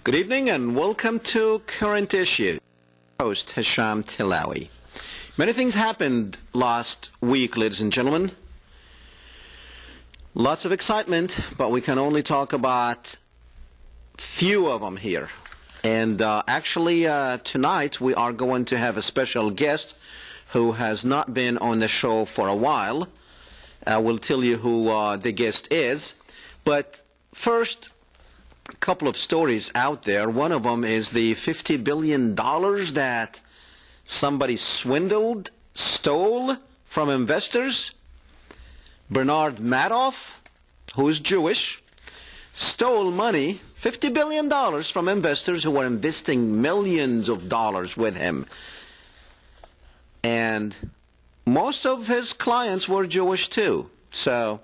Good evening and welcome to Current Issue. Host Hesham Tillawi. Many things happened last week, ladies and gentlemen. Lots of excitement, but we can only talk about few of them here. And actually tonight we are going to have a special guest who has not been on the show for a while. We'll tell you who the guest is. But first, a couple of stories out there. One of them is the $50 billion that somebody stole from investors. Bernard Madoff, who is Jewish, stole money, $50 billion from investors who were investing millions of dollars with him. And most of his clients were Jewish too. So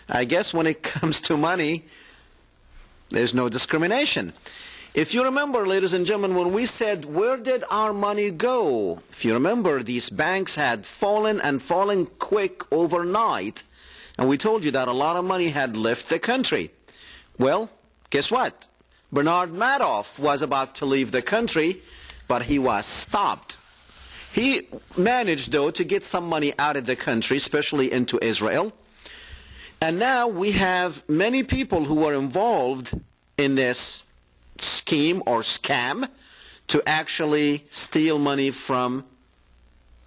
I guess when it comes to money, there's no discrimination. If you remember, ladies and gentlemen, when we said, where did our money go? If you remember, these banks had fallen and fallen quick overnight. And we told you that a lot of money had left the country. Well, guess what? Bernard Madoff was about to leave the country, but he was stopped. He managed, though, to get some money out of the country, especially into Israel. And now we have many people who are involved in this scheme or scam to actually steal money from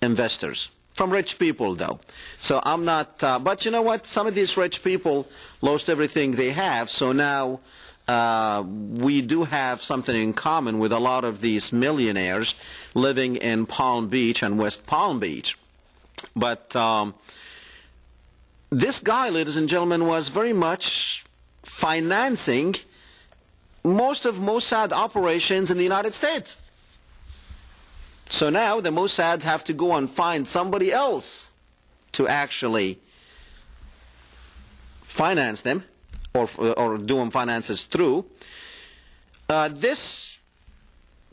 investors. From rich people, though. So I'm not, but you know what? Some of these rich people lost everything they have, so now we do have something in common with a lot of these millionaires living in Palm Beach and West Palm Beach. But this guy, ladies and gentlemen, was very much financing most of Mossad operations in the United States. So now the Mossad have to go and find somebody else to actually finance them or do them finances through. This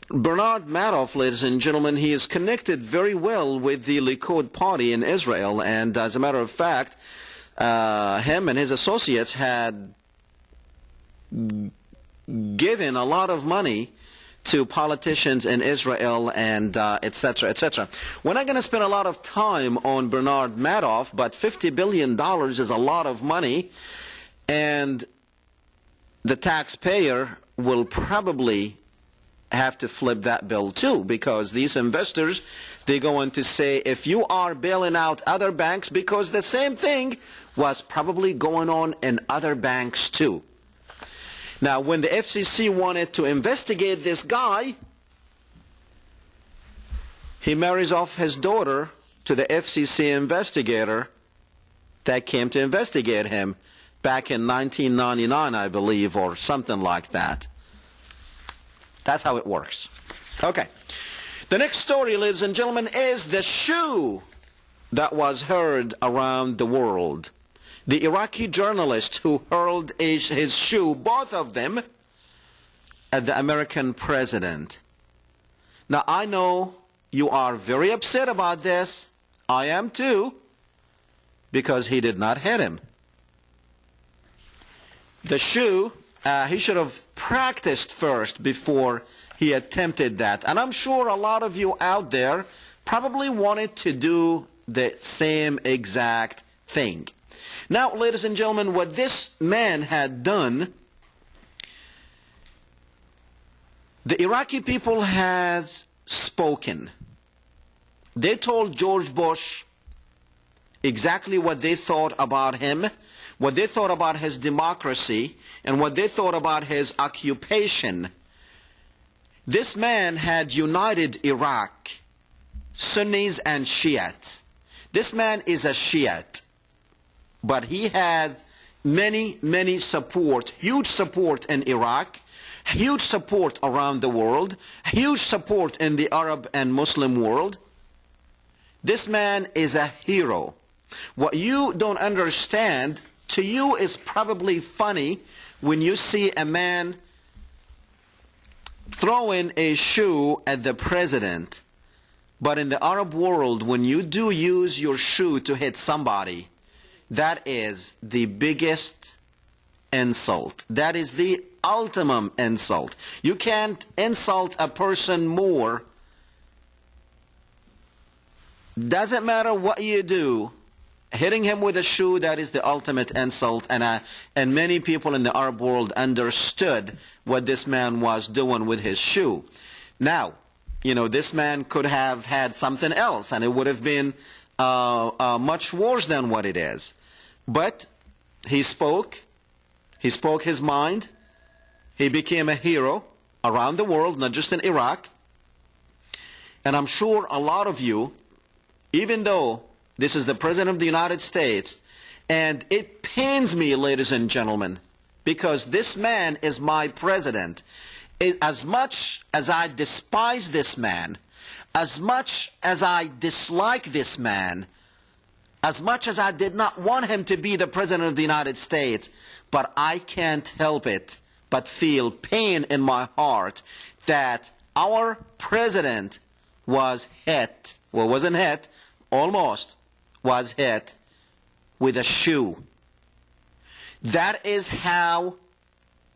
Bernard Madoff, ladies and gentlemen, he is connected very well with the Likud party in Israel, and as a matter of fact, him and his associates had given a lot of money to politicians in Israel and etc., etc. We're not going to spend a lot of time on Bernard Madoff, but $50 billion is a lot of money, and the taxpayer will probably have to flip that bill too, because these investors, they're going to say, if you are bailing out other banks, because the same thing was probably going on in other banks too. Now, when the FCC wanted to investigate this guy, he marries off his daughter to the FCC investigator that came to investigate him back in 1999, I believe, or something like that. That's how it works. Okay. The next story, ladies and gentlemen, is the shoe that was heard around the world. The Iraqi journalist who hurled his shoe, both of them, at the American president. Now, I know you are very upset about this. I am too, because he did not hit him. The shoe, he should have practiced first before he attempted that. And I'm sure a lot of you out there probably wanted to do the same exact thing. Now, ladies and gentlemen, what this man had done, the Iraqi people has spoken. They told George Bush exactly what they thought about him, what they thought about his democracy, and what they thought about his occupation. This man had united Iraq, Sunnis and Shiites. This man is a Shiite. But he has many support, huge support in Iraq, huge support around the world, huge support in the Arab and Muslim world. This man is a hero. What you don't understand, to you is probably funny when you see a man throwing a shoe at the president. But in the Arab world, when you do use your shoe to hit somebody, that is the biggest insult. That is the ultimate insult. You can't insult a person more. Doesn't matter what you do. Hitting him with a shoe, that is the ultimate insult. And many people in the Arab world understood what this man was doing with his shoe. Now, you know, this man could have had something else, and it would have been much worse than what it is. But he spoke his mind, he became a hero around the world, not just in Iraq. And I'm sure a lot of you, even though this is the President of the United States, and it pains me, ladies and gentlemen, because this man is my president. As much as I despise this man, as much as I dislike this man, as much as I did not want him to be the President of the United States, but I can't help it but feel pain in my heart that our president was hit, well, wasn't hit, almost was hit with a shoe. That is how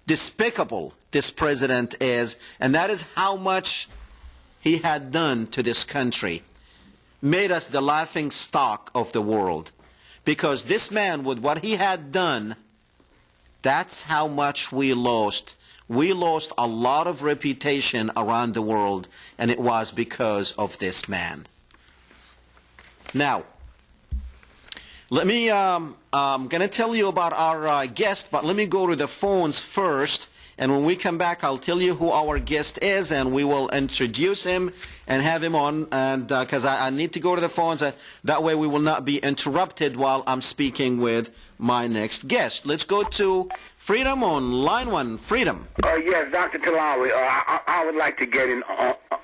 despicable this president is, and that is how much he had done to this country. Made us the laughing stock of the world. Because this man, with what he had done, that's how much we lost. We lost a lot of reputation around the world, and it was because of this man. Now, let me, I'm going to tell you about our guest, but let me go to the phones first. And when we come back, I'll tell you who our guest is, and we will introduce him and have him on. And because I need to go to the phones, that way we will not be interrupted while I'm speaking with my next guest. Let's go to Freedom on line 1. Freedom. Yes, Dr. Tillawi, I would like to get in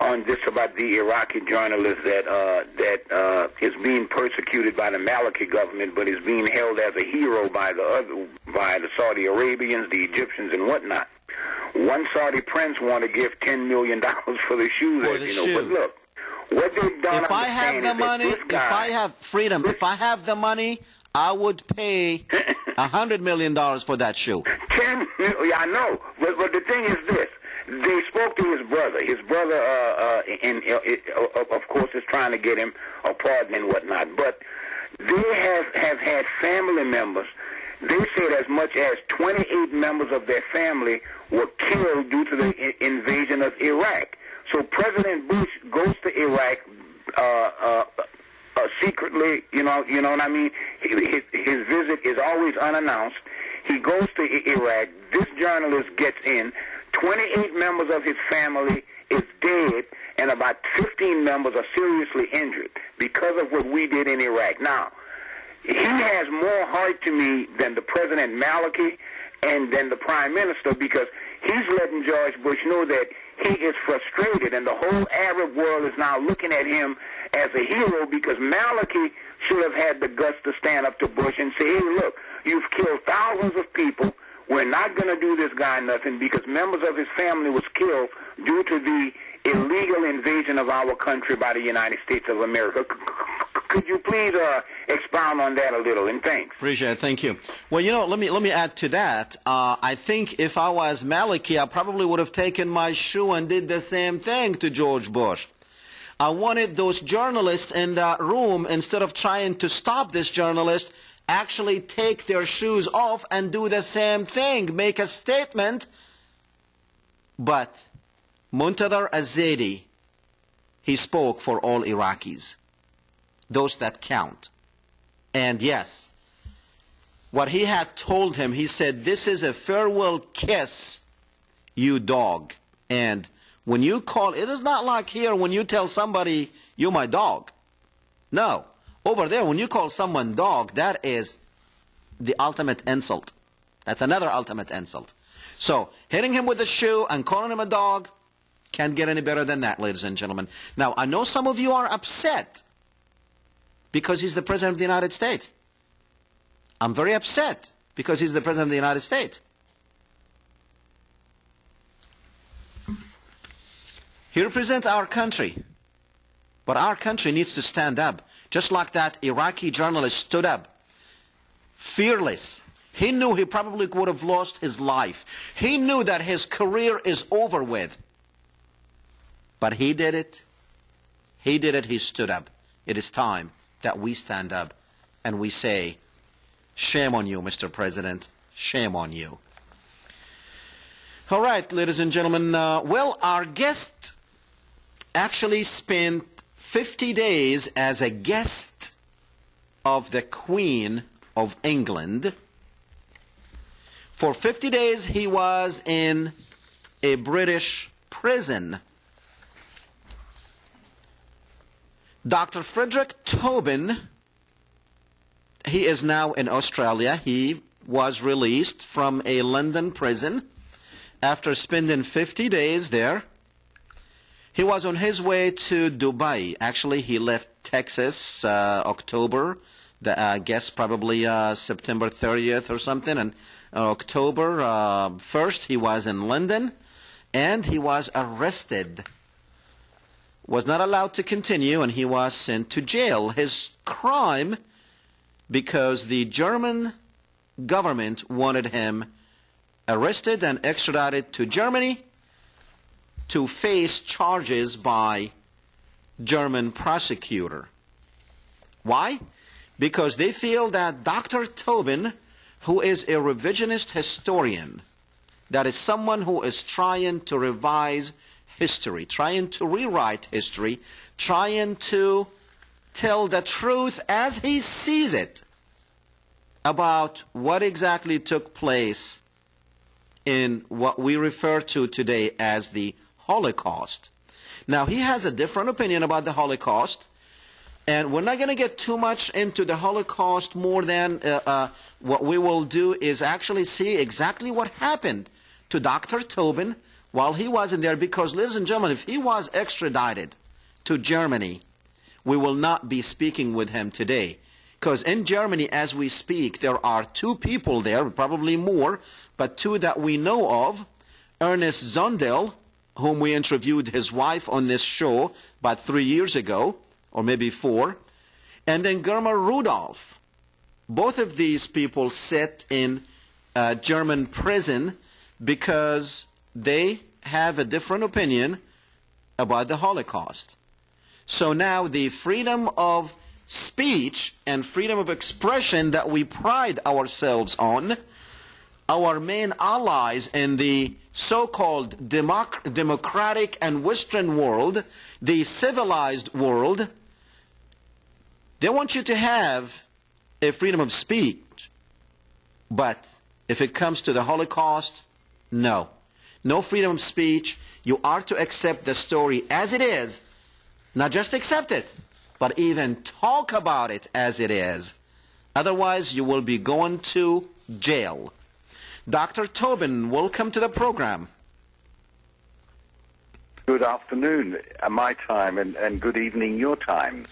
on this about the Iraqi journalist that is being persecuted by the Maliki government, but is being held as a hero by the Saudi Arabians, the Egyptians, and whatnot. One Saudi prince want to give $10 million for the shoes, but look, what they've done. If I have the money, if I have freedom, if I have the money, I would pay $100 million for that shoe. 10 million, I know, but the thing is this. They spoke to his brother. His brother, of course, is trying to get him a pardon and whatnot. But they have had family members. They said as much as 28 members of their family were killed due to the invasion of Iraq. So President Bush goes to Iraq secretly, you know what I mean? His visit is always unannounced. He goes to Iraq. This journalist gets in. 28 members of his family is dead, and about 15 members are seriously injured because of what we did in Iraq. Now, he has more heart to me than the President Maliki and than the Prime Minister, because he's letting George Bush know that he is frustrated, and the whole Arab world is now looking at him as a hero, because Maliki should have had the guts to stand up to Bush and say, hey, look, you've killed thousands of people. We're not going to do this guy nothing, because members of his family was killed due to the illegal invasion of our country by the United States of America. Could you please expound on that a little? And thanks. Appreciate it. Thank you. Well, let me add to that. I think if I was Maliki, I probably would have taken my shoe and did the same thing to George Bush. I wanted those journalists in that room, instead of trying to stop this journalist, actually take their shoes off and do the same thing, make a statement. But Muntadhar al-Zaidi, he spoke for all Iraqis, those that count. And yes, what he had told him, he said, this is a farewell kiss, you dog. And when you call, it is not like here when you tell somebody, you my dog. No. Over there, when you call someone dog, that is the ultimate insult. That's another ultimate insult. So, hitting him with a shoe and calling him a dog can't get any better than that, ladies and gentlemen. Now, I know some of you are upset because he's the President of the United States. I'm very upset because he's the President of the United States. He represents our country. But our country needs to stand up, just like that Iraqi journalist stood up, fearless. He knew he probably would have lost his life. He knew that his career is over with. But he did it. He did it. He stood up. It is time that we stand up and we say, shame on you, Mr. President. Shame on you. All right, ladies and gentlemen. Well, our guest actually spent 50 days as a guest of the Queen of England. For 50 days, he was in a British prison. Dr. Fredrick Toben, he is now in Australia. He was released from a London prison after spending 50 days there. He was on his way to Dubai. Actually, he left Texas October, I guess probably September 30th or something. And October 1st, he was in London, and he was arrested. Was not allowed to continue, and he was sent to jail. His crime, because the German government wanted him arrested and extradited to Germany to face charges by German prosecutor. Why? Because they feel that Dr. Toben, who is a revisionist historian, that is someone who is trying to revise history, trying to rewrite history, trying to tell the truth as he sees it about what exactly took place in what we refer to today as the Holocaust. Now, he has a different opinion about the Holocaust, and we're not going to get too much into the Holocaust. More than what we will do is actually see exactly what happened to Dr. Toben while he was in there, because, ladies and gentlemen, if he was extradited to Germany, we will not be speaking with him today. Because in Germany, as we speak, there are two people there, probably more, but two that we know of. Ernest Zondel, whom we interviewed his wife on this show about 3 years ago, or maybe 4, and then Germa Rudolph. Both of these people sit in German prison because they have a different opinion about the Holocaust. So now the freedom of speech and freedom of expression that we pride ourselves on, our main allies in the so-called democratic and Western world, the civilized world, they want you to have a freedom of speech. But if it comes to the Holocaust, no. No freedom of speech. You are to accept the story as it is. Not just accept it, but even talk about it as it is. Otherwise, you will be going to jail. Dr. Toben, welcome to the program. Good afternoon, my time, and good evening, your time.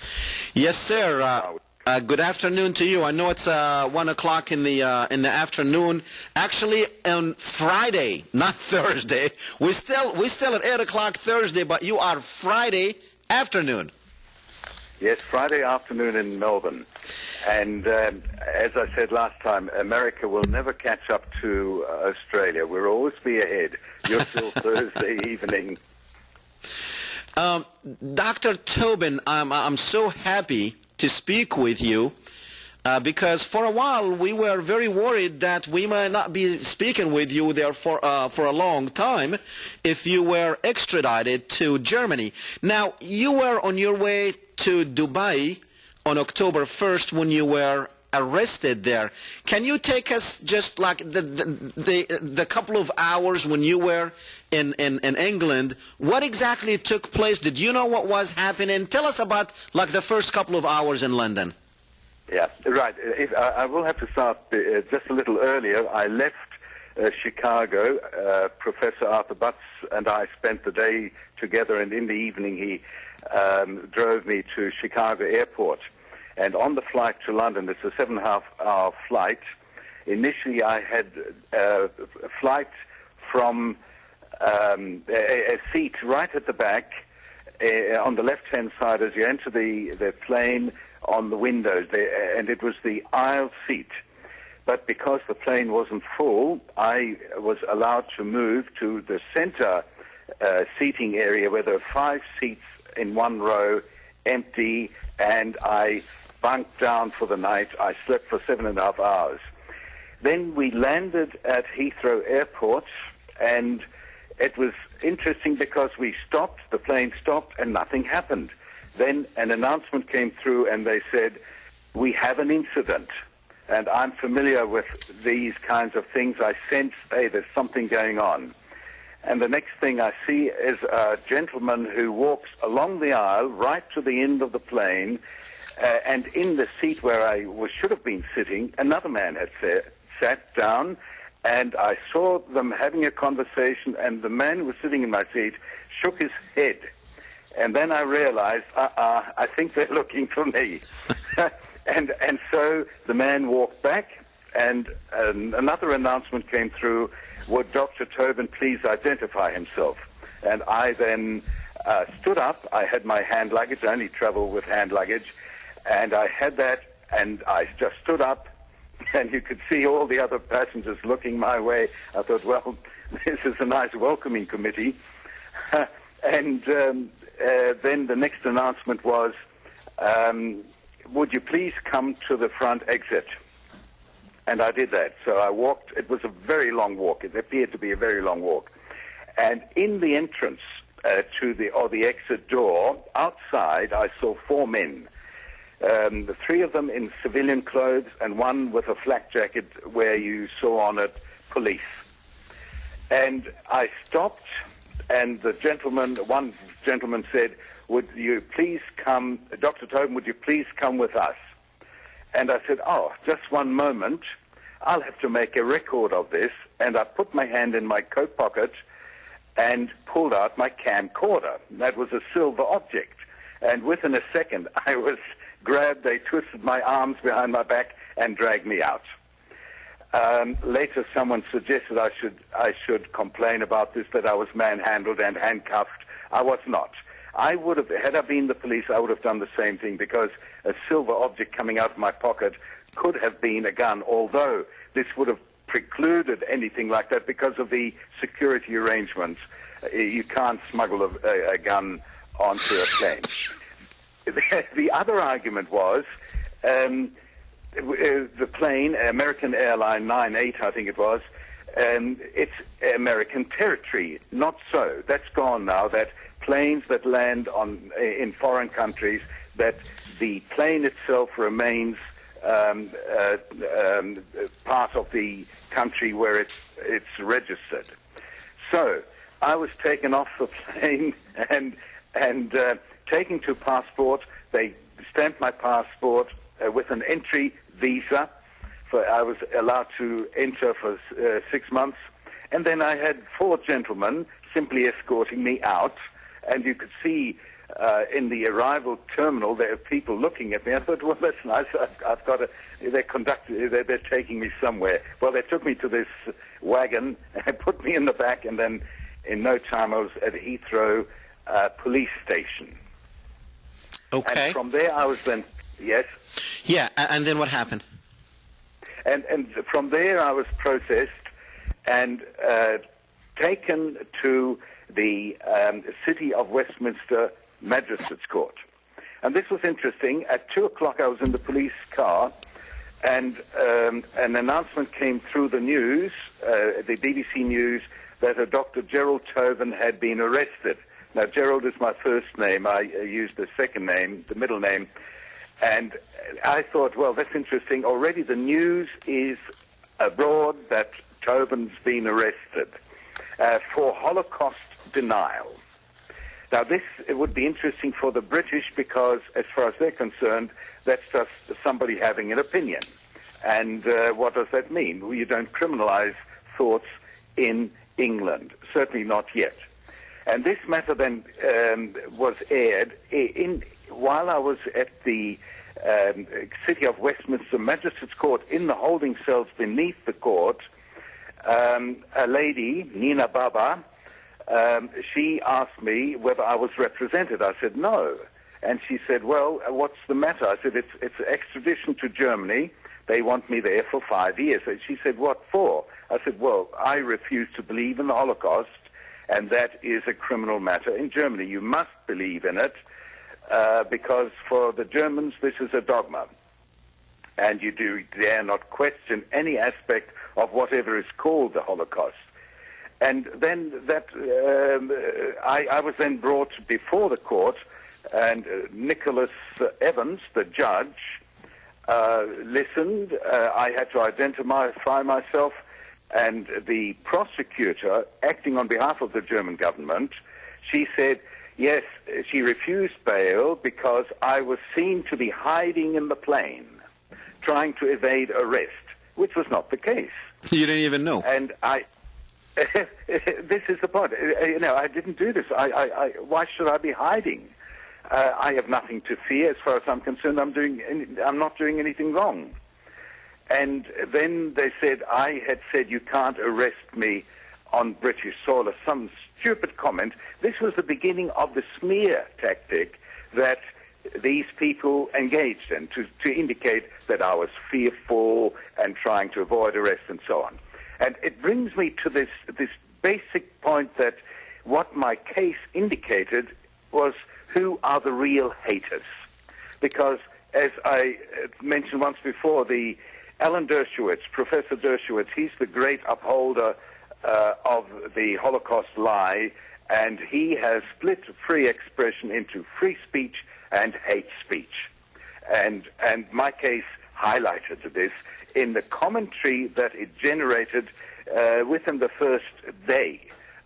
Yes, sir. Good afternoon to you. I know it's 1 o'clock in the afternoon. Actually, on Friday, not Thursday. We still at 8 o'clock Thursday, but you are Friday afternoon. Yes, Friday afternoon in Melbourne. And as I said last time, America will never catch up to Australia. We'll always be ahead. You're still Thursday evening. Dr. Toben, I'm so happy to speak with you because for a while we were very worried that we might not be speaking with you there for a long time if you were extradited to Germany. Now, you were on your way to Dubai on October 1st when you were arrested there. Can you take us just like the couple of hours when you were in England? What exactly took place? Did you know what was happening? Tell us about like the first couple of hours in London. Yeah, right. I will have to start just a little earlier. I left Chicago. Professor Arthur Butts and I spent the day together, and in the evening he drove me to Chicago Airport. And on the flight to London, it's a 7.5-hour flight. Initially, I had a flight from a seat right at the back on the left-hand side as you enter the plane on the windows there, and it was the aisle seat. But because the plane wasn't full, I was allowed to move to the center seating area where there were 5 seats in one row, empty, and I bunked down for the night. I slept for 7.5 hours. Then we landed at Heathrow Airport, and it was interesting because we stopped, the plane stopped, and nothing happened. Then an announcement came through, and they said, "We have an incident." And I'm familiar with these kinds of things. I sense, hey, there's something going on. And the next thing I see is a gentleman who walks along the aisle right to the end of the plane, and in the seat where I should have been sitting, another man had sat down, and I saw them having a conversation, and the man who was sitting in my seat shook his head. And then I realized, I think they're looking for me. And so the man walked back, and another announcement came through, would Dr. Toben please identify himself? And I then stood up. I had my hand luggage. I only travel with hand luggage. And I had that, and I just stood up, and you could see all the other passengers looking my way. I thought, well, this is a nice welcoming committee. And then the next announcement was, would you please come to the front exit? And I did that. So I walked. It was a very long walk. It appeared to be a very long walk. And in the entrance to the exit door, outside, I saw 4 men. The 3 of them in civilian clothes and one with a flak jacket where you saw on it police. And I stopped, and one gentleman said, would you please come, Dr. Toben, would you please come with us? And I said, oh, just one moment. I'll have to make a record of this. And I put my hand in my coat pocket and pulled out my camcorder. That was a silver object. And within a second, I was grabbed. They twisted my arms behind my back and dragged me out. Later, someone suggested I should complain about this, that I was manhandled and handcuffed. I was not. I would have, had I been the police, I would have done the same thing, because a silver object coming out of my pocket could have been a gun, although this would have precluded anything like that because of the security arrangements. You can't smuggle a gun onto a plane. The other argument was the plane, American Airline 98, I think it was, it's American territory. Not so. That's gone now. That planes that land in foreign countries, that the plane itself remains part of the country where it's registered. So I was taken off the plane and taken to passport. They stamped my passport with an entry visa. I was allowed to enter for 6 months. And then I had 4 gentlemen simply escorting me out. And you could see in the arrival terminal, there are people looking at me. I thought, well, that's nice. I've got they're taking me somewhere. Well, they took me to this wagon and put me in the back, and then in no time I was at Heathrow police station. Okay. And from there I was then, yes? Yeah, and then what happened? And from there I was processed and taken to the City of Westminster Magistrates Court. And this was interesting. At 2 o'clock I was in the police car, and an announcement came through the news, the BBC News, that a Dr. Gerald Toben had been arrested. Now, Gerald is my first name. I used the second name, the middle name. And I thought, well, that's interesting. Already the news is abroad that Toben's been arrested for Holocaust denial. Now, it would be interesting for the British because, as far as they're concerned, that's just somebody having an opinion. And what does that mean? Well, you don't criminalize thoughts in England, certainly not yet. And this matter then was aired while I was at the City of Westminster Magistrates Court in the holding cells beneath the court. A lady, Nina Baba, she asked me whether I was represented. I said no. And she said, well, what's the matter? I said, it's extradition to Germany they want me there for 5 years. And she said, what for? I said, well, I refuse to believe in the Holocaust, and that is a criminal matter in Germany. You must believe in it, because for the Germans, this is a dogma. And you dare not question any aspect of whatever is called the Holocaust. And then I was then brought before the court, and Nicholas Evans, the judge, listened. I had to identify myself, and the prosecutor, acting on behalf of the German government, she said, yes, she refused bail because I was seen to be hiding in the plane, trying to evade arrest, which was not the case. You didn't even know. And this is the point. I didn't do this. Why should I be hiding? I have nothing to fear as far as I'm concerned. I'm not doing anything wrong. And then they said I had said you can't arrest me on British soil, or some stupid comment. This was the beginning of the smear tactic that these people engaged in to indicate that I was fearful and trying to avoid arrest and so on. And it brings me to this basic point that what my case indicated was who are the real haters. Because as I mentioned once before, the Alan Dershowitz, Professor Dershowitz, he's the great upholder of the Holocaust lie, and he has split free expression into free speech and hate speech. And my case highlighted this in the commentary that it generated within the first day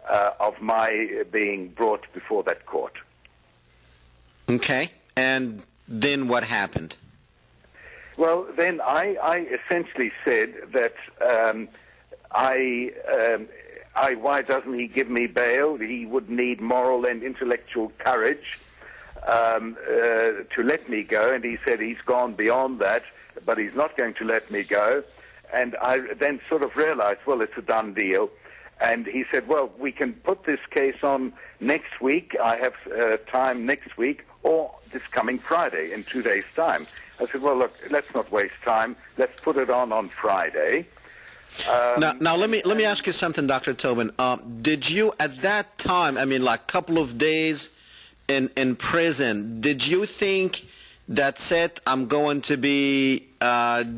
of my being brought before that court. Okay, and then what happened? Well, then I essentially said that why doesn't he give me bail? He would need moral and intellectual courage to let me go, and he said he's gone beyond that, but he's not going to let me go. And I then sort of realized, well, it's a done deal. And he said, well, we can put this case on next week. I have time next week, or this coming Friday in 2 days' time. I said, well, look, let's not waste time. Let's put it on Friday. Now let me ask you something, Dr. Toben. Did you at that time, I mean, like couple of days in prison, did you think that's it, I'm going to be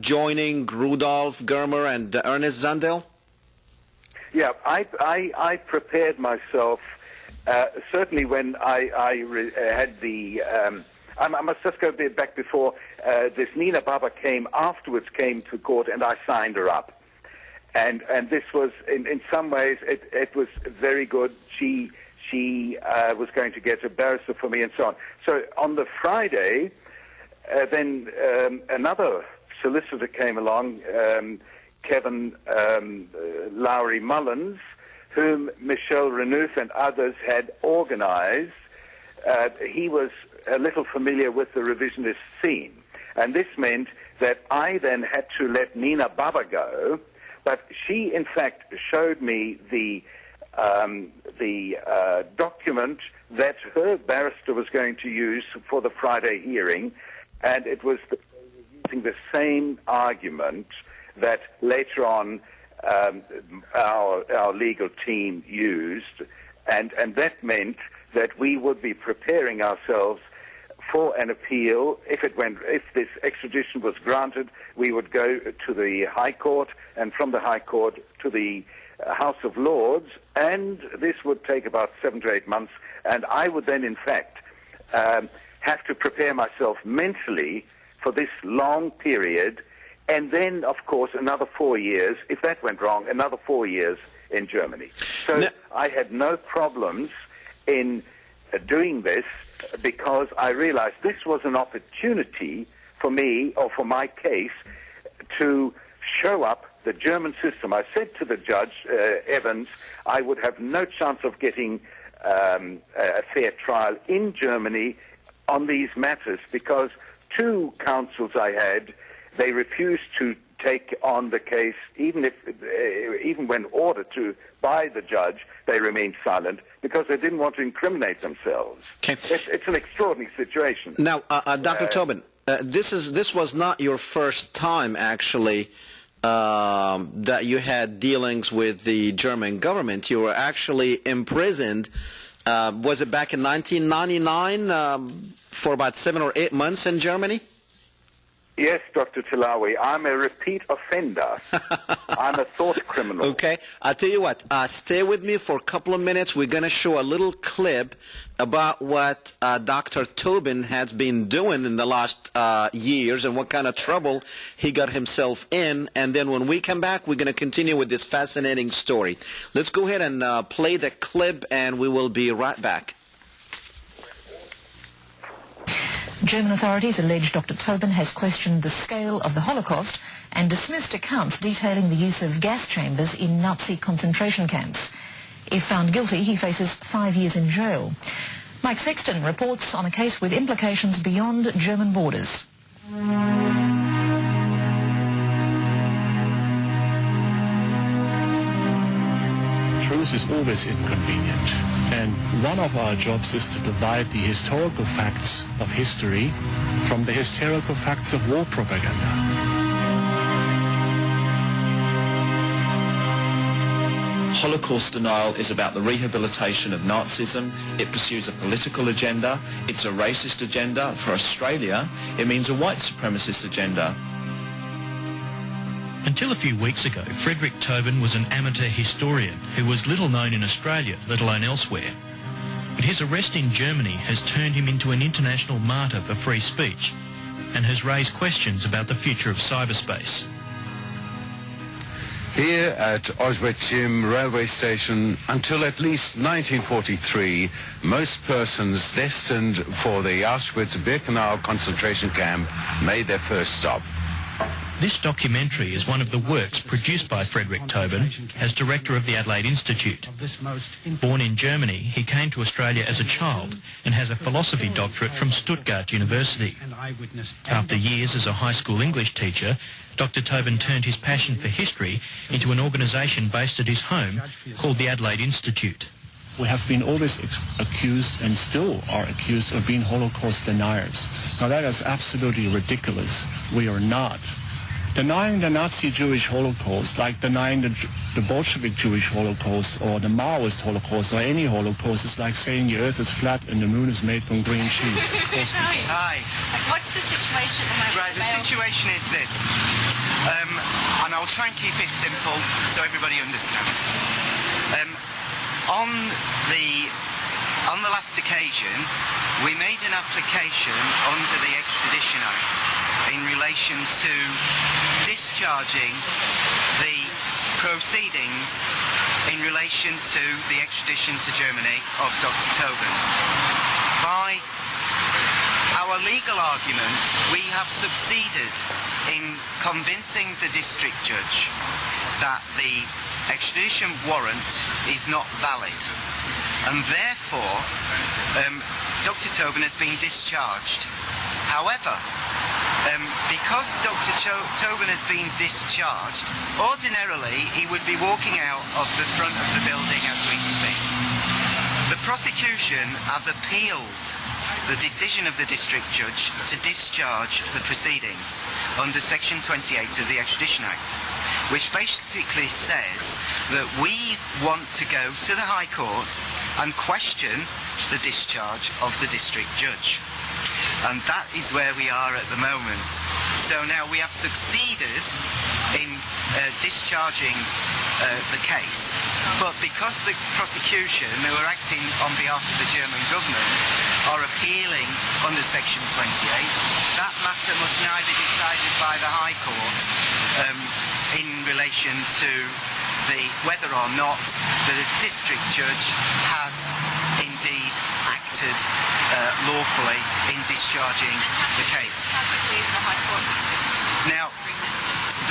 joining Rudolf Germer and Ernest Zundel? Yeah, I prepared myself, certainly when I had the... I must just go back before this Nina Baba afterwards came to court, and I signed her up. And this was, in some ways, it was very good. She was going to get a barrister for me and so on. So on the Friday, then another solicitor came along, Kevin Lowry Mullins, whom Michel Renouf and others had organized. He was a little familiar with the revisionist scene. And this meant that I then had to let Nina Baba go, but she, in fact, showed me the document that her barrister was going to use for the Friday hearing, and it was using the same argument that later on our legal team used, and that meant that we would be preparing ourselves for an appeal. If this extradition was granted, we would go to the High Court, and from the High Court to the House of Lords, and this would take about 7 to 8 months, and I would then, in fact, have to prepare myself mentally for this long period, and then, of course, another 4 years, if that went wrong, another 4 years in Germany. So I had no problems in doing this, because I realized this was an opportunity for me, or for my case, to show up the German system. I said to the judge, Evans, I would have no chance of getting a fair trial in Germany on these matters, because 2 counsels I had, they refused to take on the case, even when ordered to by the judge, they remained silent because they didn't want to incriminate themselves. Okay. It's an extraordinary situation. Now, Dr. Toben, this was not your first time, actually, that you had dealings with the German government. You were actually imprisoned. Was it back in 1999 for about 7 or 8 months in Germany? Yes, Dr. Tillawi, I'm a repeat offender. I'm a thought criminal. Okay, I'll tell you what, stay with me for a couple of minutes. We're going to show a little clip about what Dr. Toben has been doing in the last years and what kind of trouble he got himself in. And then when we come back, we're going to continue with this fascinating story. Let's go ahead and play the clip, and we will be right back. German authorities allege Dr. Toben has questioned the scale of the Holocaust and dismissed accounts detailing the use of gas chambers in Nazi concentration camps. If found guilty, he faces 5 years in jail. Mike Sexton reports on a case with implications beyond German borders. Truth is always inconvenient, and one of our jobs is to divide the historical facts of history from the historical facts of war propaganda. Holocaust denial is about the rehabilitation of Nazism. It pursues a political agenda. It's a racist agenda. For Australia, it means a white supremacist agenda. Until a few weeks ago, Fredrick Toben was an amateur historian who was little known in Australia, let alone elsewhere. But his arrest in Germany has turned him into an international martyr for free speech and has raised questions about the future of cyberspace. Here at Auschwitz railway station, until at least 1943, most persons destined for the Auschwitz-Birkenau concentration camp made their first stop. This documentary is one of the works produced by Fredrick Toben as director of the Adelaide Institute. Born in Germany, he came to Australia as a child and has a philosophy doctorate from Stuttgart University. After years as a high school English teacher, Dr. Toben turned his passion for history into an organisation based at his home called the Adelaide Institute. We have been always accused and still are accused of being Holocaust deniers. Now that is absolutely ridiculous. We are not. Denying the Nazi Jewish Holocaust, like denying the Bolshevik Jewish Holocaust or the Maoist Holocaust or any Holocaust, is like saying the earth is flat and the moon is made from green cheese. Hi. What's the situation at the moment? Right, the situation is this, and I'll try and keep it simple so everybody understands. On the last occasion, we made an application under the Extradition Act in relation to discharging the proceedings in relation to the extradition to Germany of Dr. Toben. By our legal argument, we have succeeded in convincing the district judge that the extradition warrant is not valid, and therefore Dr. Toben has been discharged. However, because Dr. Toben has been discharged, ordinarily he would be walking out of the front of the building as we speak. The prosecution have appealed the decision of the district judge to discharge the proceedings under Section 28 of the Extradition Act, which basically says that we want to go to the High Court and question the discharge of the district judge. And that is where we are at the moment. So now we have succeeded in discharging the case, but because the prosecution, who are acting on behalf of the German government, are appealing under Section 28, that matter must now be decided by the High Court in relation to whether or not the district judge has indeed acted lawfully in discharging the case. Now,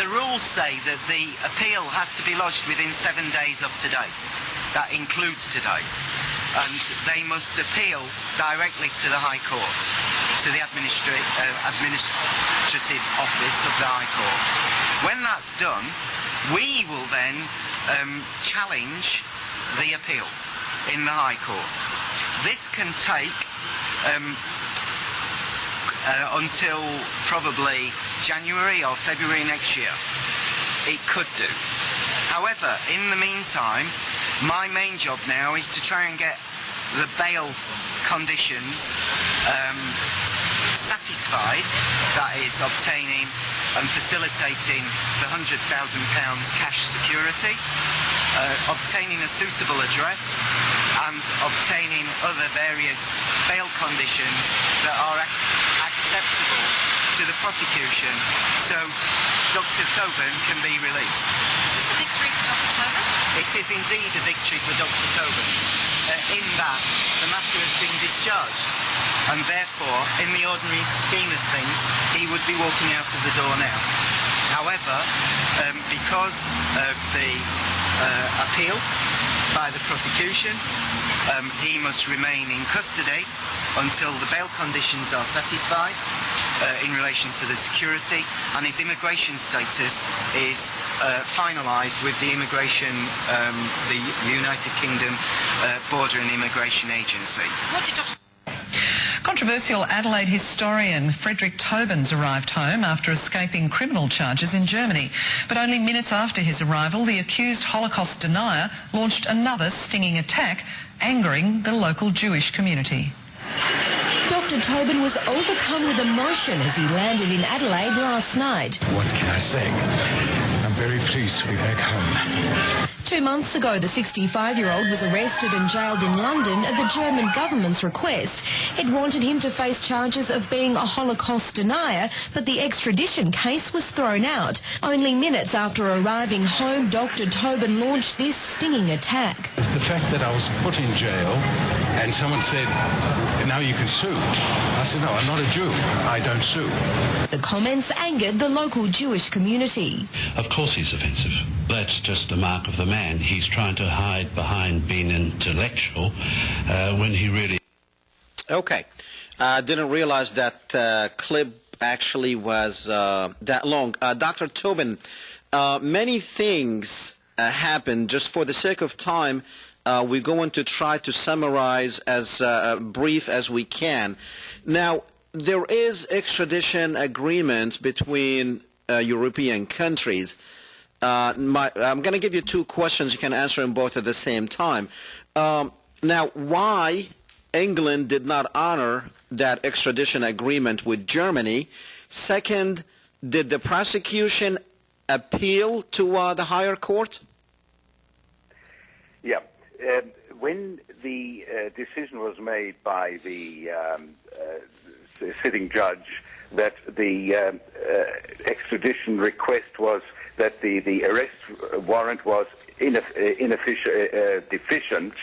the rules say that the appeal has to be lodged within 7 days of today. That includes today. And they must appeal directly to the High Court, to the administrative office of the High Court. When that's done, we will then challenge the appeal in the High Court. This can take until probably January or February next year. It could do. However, in the meantime, my main job now is to try and get the bail conditions satisfied, that is obtaining and facilitating the £100,000 cash security, obtaining a suitable address, and obtaining other various bail conditions that are acceptable to the prosecution, so Dr. Toben can be released. Is this a victory for Dr. Toben? It is indeed a victory for Dr. Toben, in that the matter has been discharged, and therefore, in the ordinary scheme of things, he would be walking out of the door now. However, because of the appeal by the prosecution, he must remain in custody until the bail conditions are satisfied in relation to the security, and his immigration status is finalised with the immigration, the United Kingdom Border and Immigration Agency. What did Dr. Controversial Adelaide historian Fredrick Toben's arrived home after escaping criminal charges in Germany. But only minutes after his arrival, the accused Holocaust denier launched another stinging attack, angering the local Jewish community. Dr. Toben was overcome with emotion as he landed in Adelaide last night. What can I say? I'm very pleased to be back home. 2 months ago, the 65-year-old was arrested and jailed in London at the German government's request. It wanted him to face charges of being a Holocaust denier, but the extradition case was thrown out. Only minutes after arriving home, Dr. Toben launched this stinging attack. The fact that I was put in jail and someone said, now you can sue. I said, no, I'm not a Jew. I don't sue. The comments angered the local Jewish community. Of course he's offensive. That's just a mark of the man. He's trying to hide behind being intellectual when he really... Okay. I didn't realize that clip actually was that long. Dr. Toben, many things happened. Just for the sake of time, we're going to try to summarize as brief as we can. Now, there is extradition agreements between European countries. I'm going to give you two questions. You can answer them both at the same time. Now, why England did not honor that extradition agreement with Germany? Second, did the prosecution appeal to the higher court? Yeah. When the decision was made by the sitting judge that the extradition request was that the arrest warrant was deficient,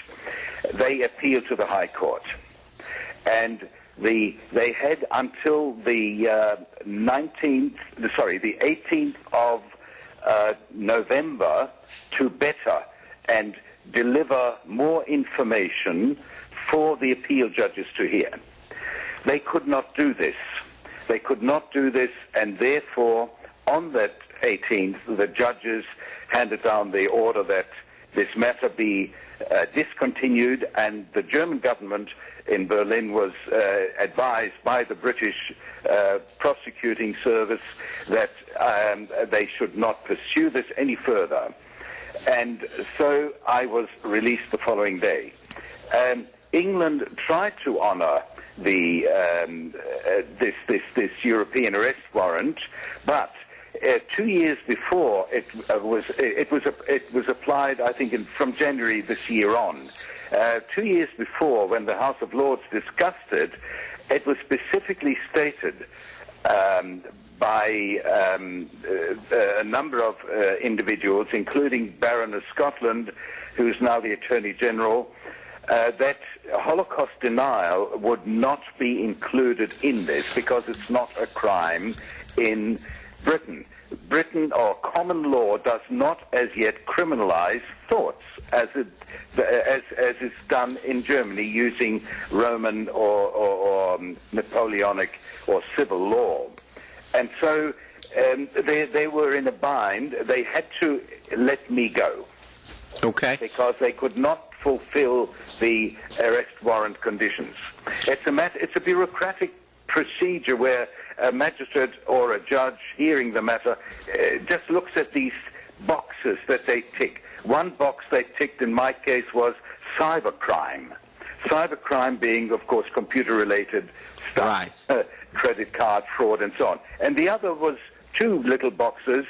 they appealed to the High Court. And they had until the 18th of November to better and deliver more information for the appeal judges to hear. They could not do this. They could not do this, and therefore, on that 18th, the judges handed down the order that this matter be discontinued, and the German government in Berlin was advised by the British prosecuting service that they should not pursue this any further. And so I was released the following day. England tried to honour the this European arrest warrant, but 2 years before it was applied, I think, from January this year on. 2 years before, when the House of Lords discussed it, it was specifically stated by a number of individuals, including Baron of Scotland, who's now the Attorney General, that Holocaust denial would not be included in this because it's not a crime in Britain. Britain, or common law, does not as yet criminalize thoughts as is done in Germany using Roman or Napoleonic or civil law. And so they were in a bind. They had to let me go. Okay. Because they could not fulfill the arrest warrant conditions. It's a bureaucratic procedure where a magistrate or a judge hearing the matter just looks at these boxes that they tick. One box they ticked in my case was cybercrime. Cybercrime being, of course, computer-related stuff, right. Credit card fraud and so on. And the other was two little boxes,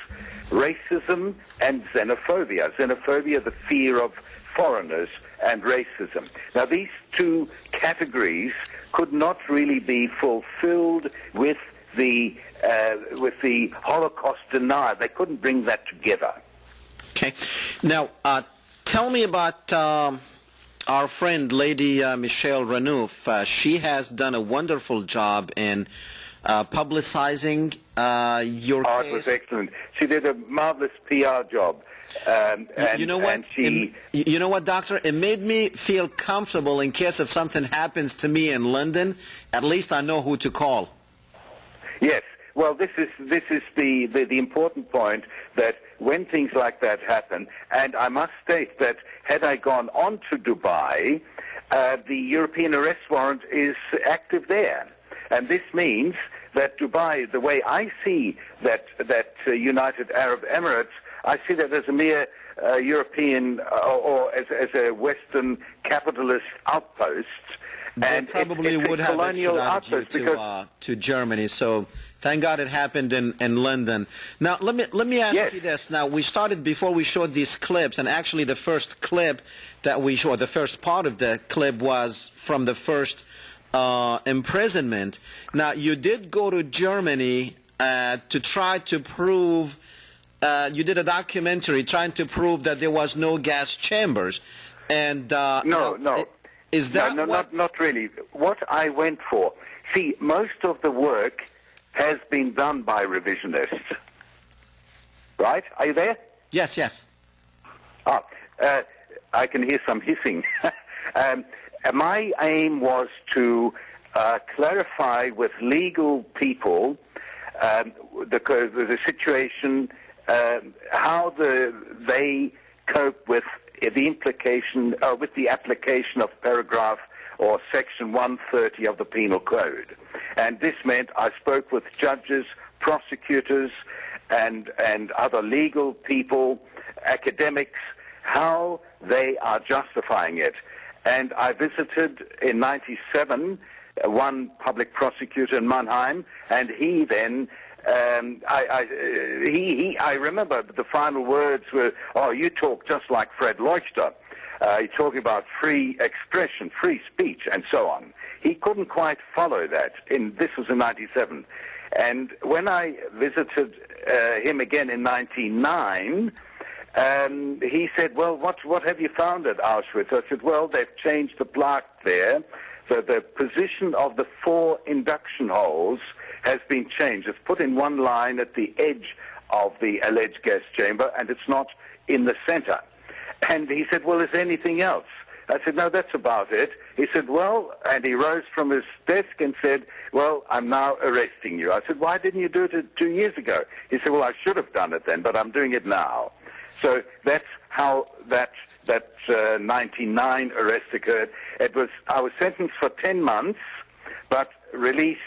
racism and xenophobia. Xenophobia, the fear of foreigners, and racism. Now, these two categories could not really be fulfilled with the Holocaust denial. They couldn't bring that together. Okay. Now, tell me about our friend, Lady Michelle Renouf. She has done a wonderful job in publicizing your case. It was excellent. She did a marvelous PR job. You know what? You know what, Doctor? It made me feel comfortable in case if something happens to me in London. At least I know who to call. Yes. Well, this is the important point, that when things like that happen, and I must state that had I gone on to Dubai, the European arrest warrant is active there, and this means that Dubai, the way I see that United Arab Emirates, I see that as a mere European or as a Western capitalist outpost. And they probably it's would have extradited you to Germany. So thank God it happened in London. Now let me ask you this. Now we started before we showed these clips, and actually the first clip that we showed, the first part of the clip was from the first imprisonment. Now you did go to Germany to try to prove. You did a documentary trying to prove that there was no gas chambers, and no. Is that not really. What I went for, see, most of the work has been done by revisionists. Right? Are you there? Yes, yes. I can hear some hissing. My aim was to clarify with legal people the situation, how they cope with the implication, with the application of paragraph or section 130 of the Penal Code. And this meant I spoke with judges, prosecutors, and other legal people, academics, how they are justifying it. And I visited in '97 one public prosecutor in Mannheim, and he then I remember the final words were, "Oh, you talk just like Fred Leuchter. You're talking about free expression, free speech, and so on." He couldn't quite follow that. This was in '97, and when I visited him again in '99, he said, "Well, what have you found at Auschwitz?" I said, "Well, they've changed the plaque there. So the position of the 4 induction holes has been changed. It's put in one line at the edge of the alleged gas chamber, and it's not in the center." And he said, "Well, is there anything else?" I said, "No, that's about it." He said, "Well," and he rose from his desk and said, "Well, I'm now arresting you." I said, "Why didn't you do it 2 years ago?" He said, "Well, I should have done it then, but I'm doing it now." So that's how that 99 arrest occurred. I was sentenced for 10 months, but released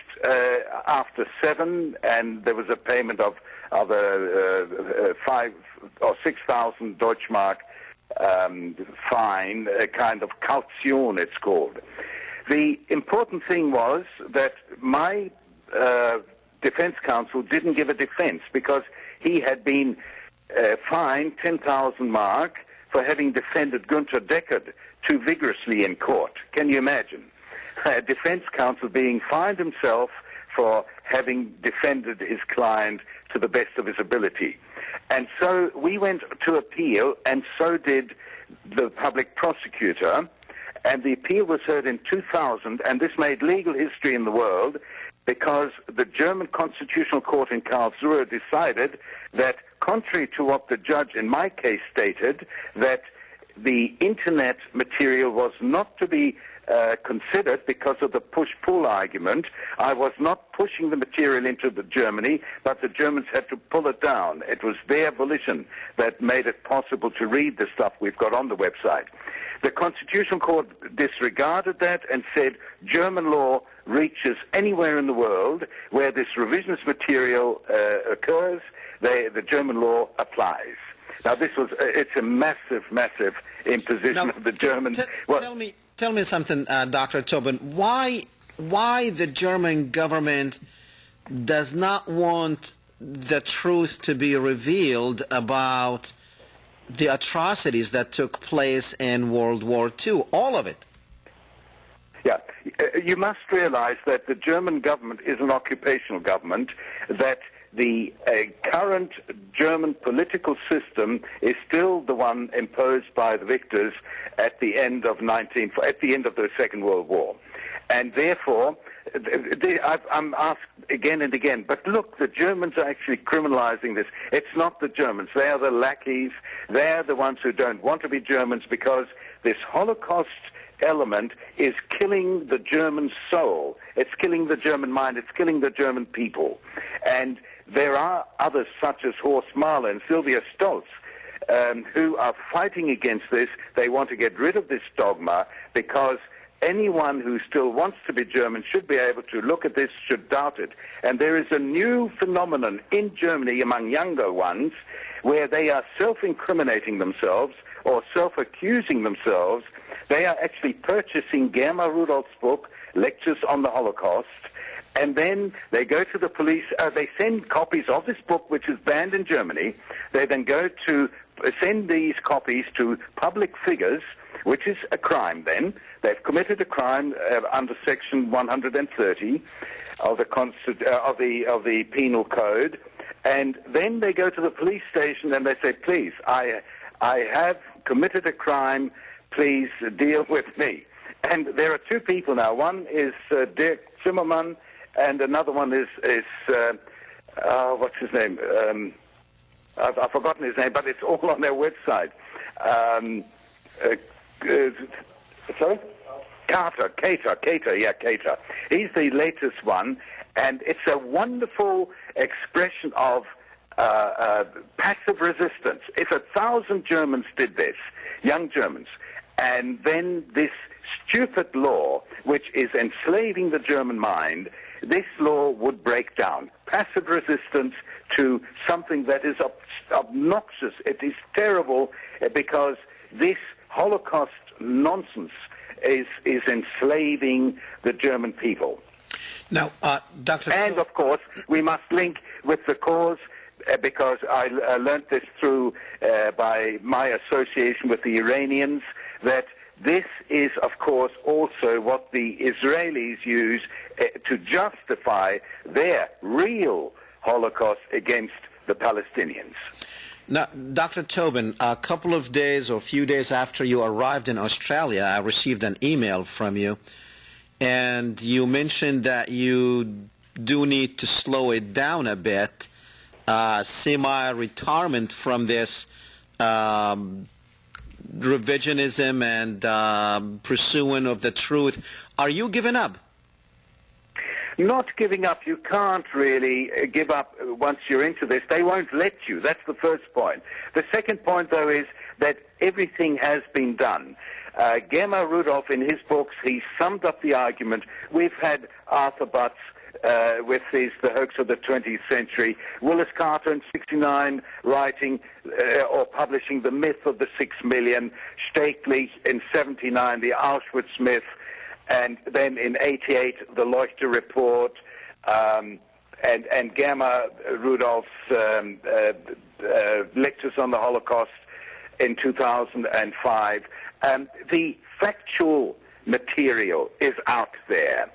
after 7, and there was a payment of 5 or 6,000 Deutschmark fine, a kind of Kaution it's called. The important thing was that my defense counsel didn't give a defense, because he had been fined 10,000 mark for having defended Günther Deckard too vigorously in court. Can you imagine? A defense counsel being fined himself for having defended his client to the best of his ability. And so we went to appeal, and so did the public prosecutor, and the appeal was heard in 2000, and this made legal history in the world, because the German Constitutional Court in Karlsruhe decided that, contrary to what the judge in my case stated, that the internet material was not to be considered because of the push-pull argument. I was not pushing the material into Germany, but the Germans had to pull it down. It was their volition that made it possible to read the stuff we've got on the website. The Constitutional Court disregarded that and said German law reaches anywhere in the world where this revisionist material occurs, the German law applies. Now, it's a massive, massive imposition of the Germans. Tell me something, Dr. Toben. Why the German government does not want the truth to be revealed about the atrocities that took place in World War II, all of it? Yeah, you must realize that the German government is an occupational government, that the current German political system is still the one imposed by the victors at the end of the Second World War. And therefore, I'm asked again and again, but look, the Germans are actually criminalizing this. It's not the Germans. They are the lackeys. They're the ones who don't want to be Germans, because this Holocaust element is killing the German soul. It's killing the German mind. It's killing the German people. And there are others such as Horst Mahler and Sylvia Stolz who are fighting against this. They want to get rid of this dogma, because anyone who still wants to be German should be able to look at this, should doubt it. And there is a new phenomenon in Germany among younger ones where they are self-incriminating themselves or self-accusing themselves. They are actually purchasing Germa Rudolph's book, Lectures on the Holocaust, and then they go to the police. They send copies of this book, which is banned in Germany. They then go to send these copies to public figures, which is a crime then. They've committed a crime under Section 130 of the Penal Code. And then they go to the police station and they say, please, I have committed a crime, please deal with me. And there are two people now. One is Dirk Zimmermann, and another one is what's his name? I've forgotten his name, but it's all on their website. Sorry? Cater. He's the latest one, and it's a wonderful expression of passive resistance. If 1,000 Germans did this, young Germans, and then this stupid law, which is enslaving the German mind, this law would break down. Passive resistance to something that is obnoxious. It is terrible, because this Holocaust nonsense is enslaving the German people. Now, Dr. And of course, we must link with the cause, because I learned this through by my association with the Iranians, that this is, of course, also what the Israelis use to justify their real Holocaust against the Palestinians. Now, Dr. Toben, a couple of days or a few days after you arrived in Australia, I received an email from you, and you mentioned that you do need to slow it down a bit, semi-retirement from this revisionism and pursuing of the truth. Are you giving up? Not giving up. You can't really give up once you're into this. They won't let you. That's the first point. The second point, though, is that everything has been done. Germa Rudolph, in his books, he summed up the argument. We've had Arthur Butts with The Hoax of the 20th Century, Willis Carter in 1969 writing or publishing The Myth of the 6 Million, Stakely in 1979, The Auschwitz Myth, and then in 1988, the Leuchter Report, and Germa Rudolph's Lectures on the Holocaust in 2005. The factual material is out there.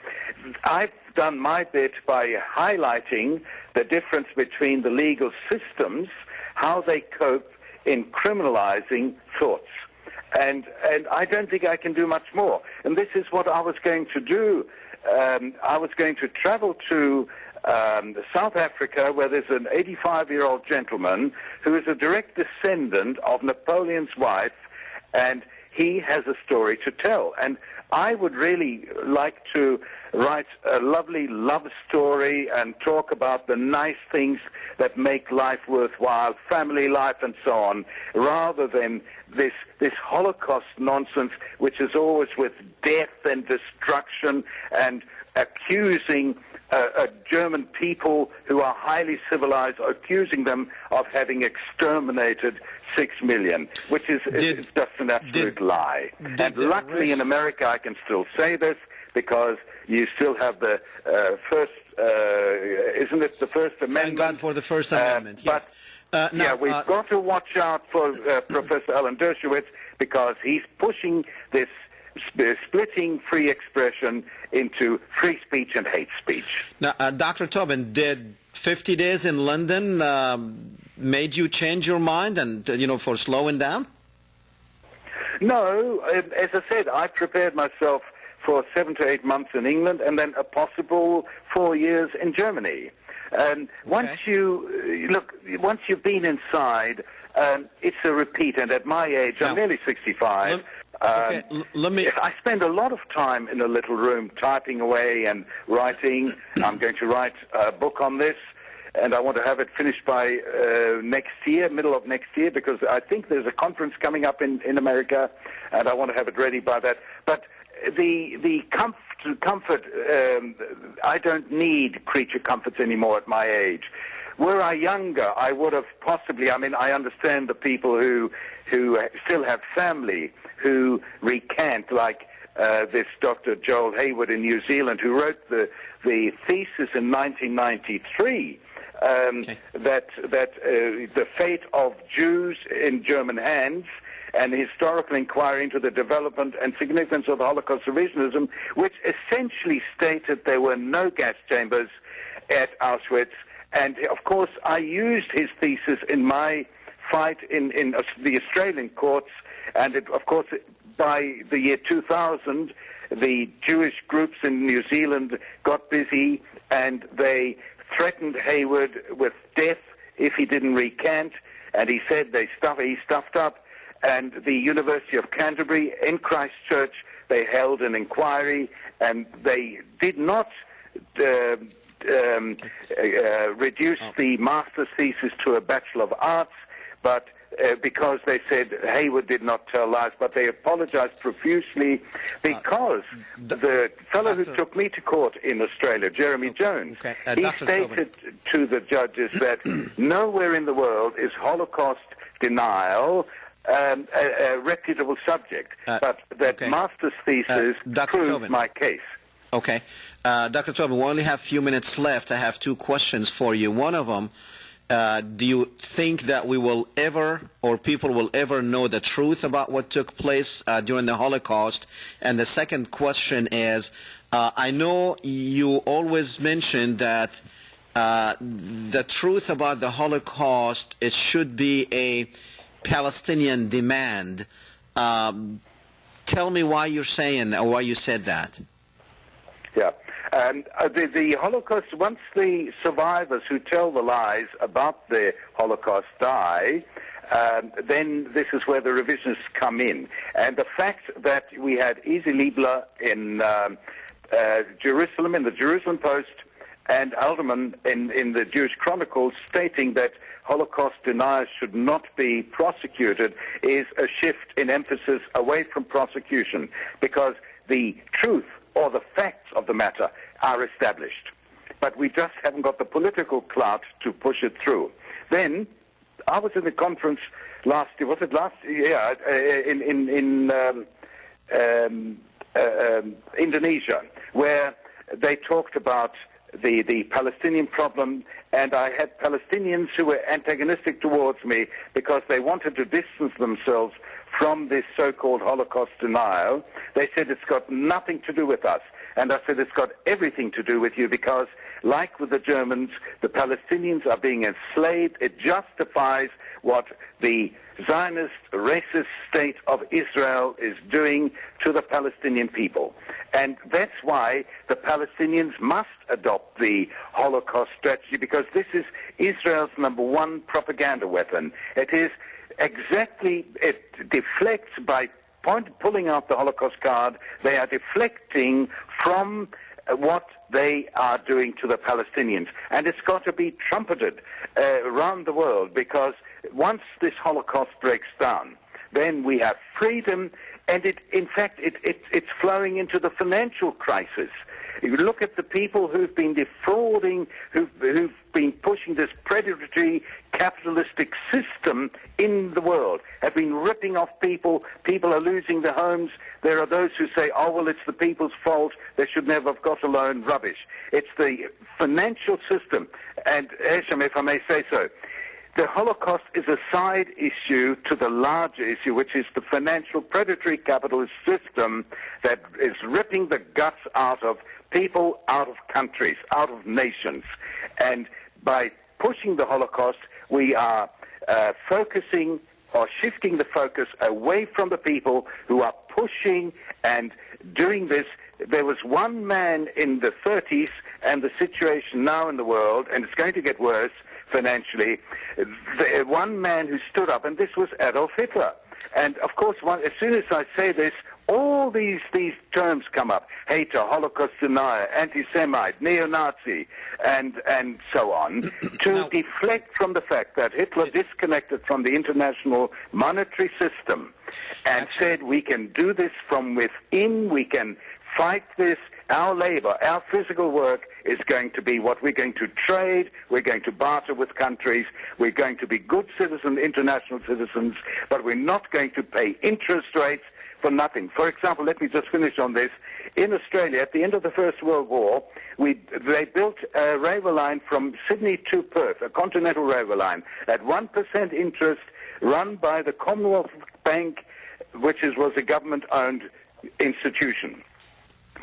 I've done my bit by highlighting the difference between the legal systems, how they cope in criminalizing thoughts. And I don't think I can do much more. And this is what I was going to do. I was going to travel to South Africa, where there's an 85-year-old gentleman who is a direct descendant of Napoleon's wife, and he has a story to tell. And I would really like to write a lovely love story and talk about the nice things that make life worthwhile, family life and so on, rather than this Holocaust nonsense, which is always with death and destruction and accusing German people who are highly civilized, accusing them of having exterminated 6 million, which is it's just an absolute lie. And luckily in America I can still say this because you still have the first, isn't it the First Amendment? Thank God for the First Amendment, yes. We've got to watch out for Professor Alan Dershowitz because he's pushing this splitting free expression into free speech and hate speech. Now, Dr. Toben, did 50 days in London made you change your mind and, for slowing down? No, as I said, I prepared myself for 7 to 8 months in England and then a possible 4 years in Germany. And once you've been inside, it's a repeat. And at my age, I'm nearly 65. I spend a lot of time in a little room typing away and writing. I'm going to write a book on this, and I want to have it finished by next year, middle of next year, because I think there's a conference coming up in America, and I want to have it ready by that. But the comfort, I don't need creature comforts anymore at my age. Were I younger, I would have possibly, I understand the people who still have family, who recant, like this Dr. Joel Hayward in New Zealand, who wrote the thesis in 1993 that the fate of Jews in German hands and historical inquiry into the development and significance of the Holocaust revisionism, which essentially stated there were no gas chambers at Auschwitz. And, of course, I used his thesis in my fight in the Australian courts. And, of course, by the year 2000, the Jewish groups in New Zealand got busy and they threatened Hayward with death if he didn't recant. And he said he stuffed up. And the University of Canterbury in Christchurch, they held an inquiry and they did not reduce the master's thesis to a Bachelor of Arts, but because they said Hayward did not tell lies, but they apologized profusely because the fellow who took me to court in Australia, Jeremy Jones, he stated to the judges that nowhere in the world is Holocaust denial a reputable subject, but that master's thesis proves my case. Okay. Dr. Toben, we only have a few minutes left. I have 2 questions for you. One of them, do you think that we will ever, or people will ever know the truth about what took place during the Holocaust? And the second question is, I know you always mention that the truth about the Holocaust, it should be a Palestinian demand. Tell me why you're saying, or why you said that. Yeah. And the Holocaust, once the survivors who tell the lies about the Holocaust die, then this is where the revisionists come in. And the fact that we had Easy Liebler in Jerusalem, in the Jerusalem Post, and Alderman in the Jewish Chronicles stating that Holocaust deniers should not be prosecuted is a shift in emphasis away from prosecution, because the truth or the facts of the matter are established. But we just haven't got the political clout to push it through. Then, I was in the conference last year, was it last year? Yeah, in Indonesia, where they talked about the Palestinian problem, and I had Palestinians who were antagonistic towards me because they wanted to distance themselves from this so-called Holocaust denial. They said it's got nothing to do with us. And I said it's got everything to do with you because, like with the Germans, the Palestinians are being enslaved. It justifies what the Zionist, racist state of Israel is doing to the Palestinian people. And that's why the Palestinians must adopt the Holocaust strategy, because this is Israel's #1 propaganda weapon. It is exactly, it deflects by pulling out the Holocaust card. They are deflecting from what they are doing to the Palestinians. And it's got to be trumpeted around the world, because once this Holocaust breaks down, then we have freedom, and in fact, it's flowing into the financial crisis. You look at the people who've been defrauding, who've been pushing this predatory capitalistic system in the world, have been ripping off people. People are losing their homes. There are those who say, oh, well, it's the people's fault. They should never have got a loan. Rubbish. It's the financial system. And, Hesham, if I may say so, the Holocaust is a side issue to the larger issue, which is the financial predatory capitalist system that is ripping the guts out of people, out of countries, out of nations. And by pushing the Holocaust, we are focusing or shifting the focus away from the people who are pushing and doing this. There was one man in the 30s, and the situation now in the world, and it's going to get worse financially, one man who stood up, and this was Adolf Hitler. And of course, as soon as I say this, all these terms come up: hater, Holocaust denier, anti-Semite, neo-Nazi, and so on, to deflect from the fact that Hitler disconnected from the international monetary system and said, we can do this from within, we can fight this. Our labor, our physical work is going to be what we're going to trade, we're going to barter with countries, we're going to be good citizens, international citizens, but we're not going to pay interest rates for nothing. For example, let me just finish on this. In Australia, at the end of the First World War, they built a railway line from Sydney to Perth, a continental railway line, at 1% interest, run by the Commonwealth Bank, which was a government-owned institution.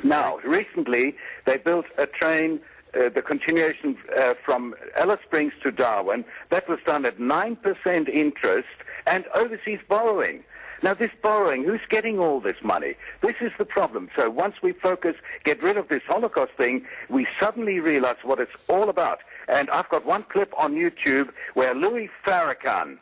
Now, recently, they built a train, the continuation from Alice Springs to Darwin. That was done at 9% interest and overseas borrowing. Now, this borrowing, who's getting all this money? This is the problem. So once we focus, get rid of this Holocaust thing, we suddenly realize what it's all about. And I've got one clip on YouTube where Louis Farrakhan,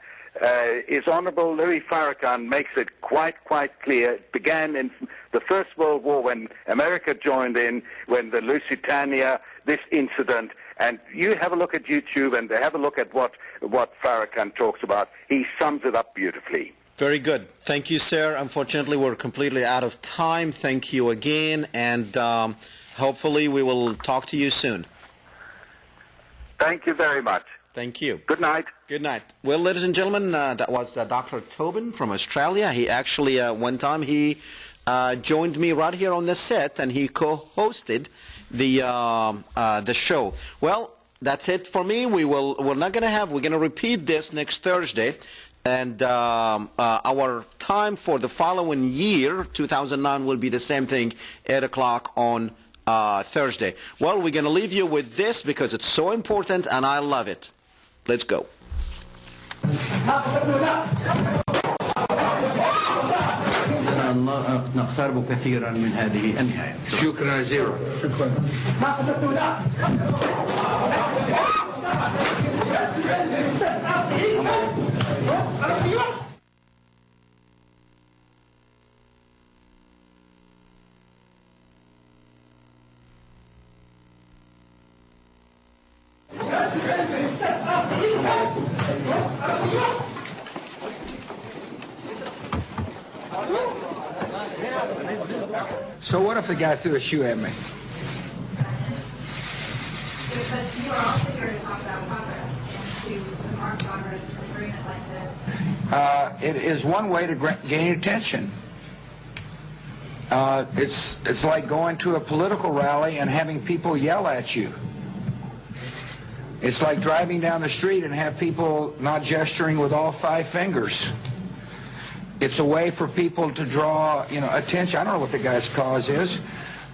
Honorable Louis Farrakhan, makes it quite clear. It began in the First World War when America joined in, when the Lusitania, this incident, and you have a look at YouTube and have a look at what Farrakhan talks about. He sums it up beautifully. Very good. Thank you, sir. Unfortunately, we're completely out of time. Thank you again, and hopefully we will talk to you soon. Thank you very much. Thank you. Good night. Good night. Well, ladies and gentlemen, that was Dr. Toben from Australia. He actually, one time, he joined me right here on the set, and he co-hosted the show. Well, that's it for me. We're going to repeat this next Thursday, and our time for the following year, 2009, will be the same thing, 8 o'clock on Thursday. Well, we're going to leave you with this because it's so important, and I love it. Let's go. نقترب كثيرا من هذه النهاية. شكرا جزيلا. So what if the guy threw a shoe at me? Because you are also here to talk about progress and to mark progress in an agreement like this. It is one way to gain attention. It's like going to a political rally and having people yell at you. It's like driving down the street and have people not gesturing with all 5 fingers. It's a way for people to draw, attention. I don't know what the guy's cause is,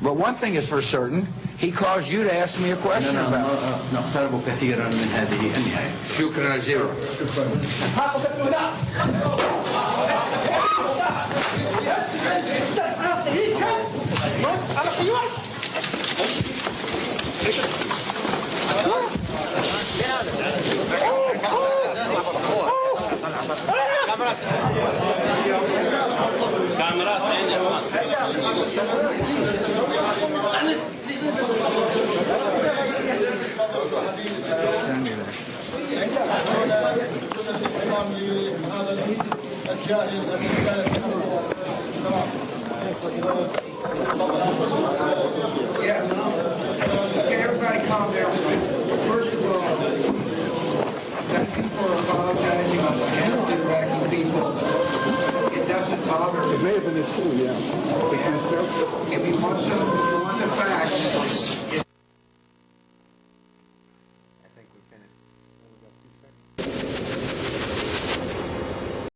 but one thing is for certain: he caused you to ask me a question about it. نقترب كثيرا من هذه النهاية. شكرا جزيلا. هذا الجاهل الذي لا يستحق Yes. Okay, everybody calm down. First of all, thank you for apologizing on behalf of the Iraqi people. It doesn't bother me. It may have been a coup, yeah. If you want the facts,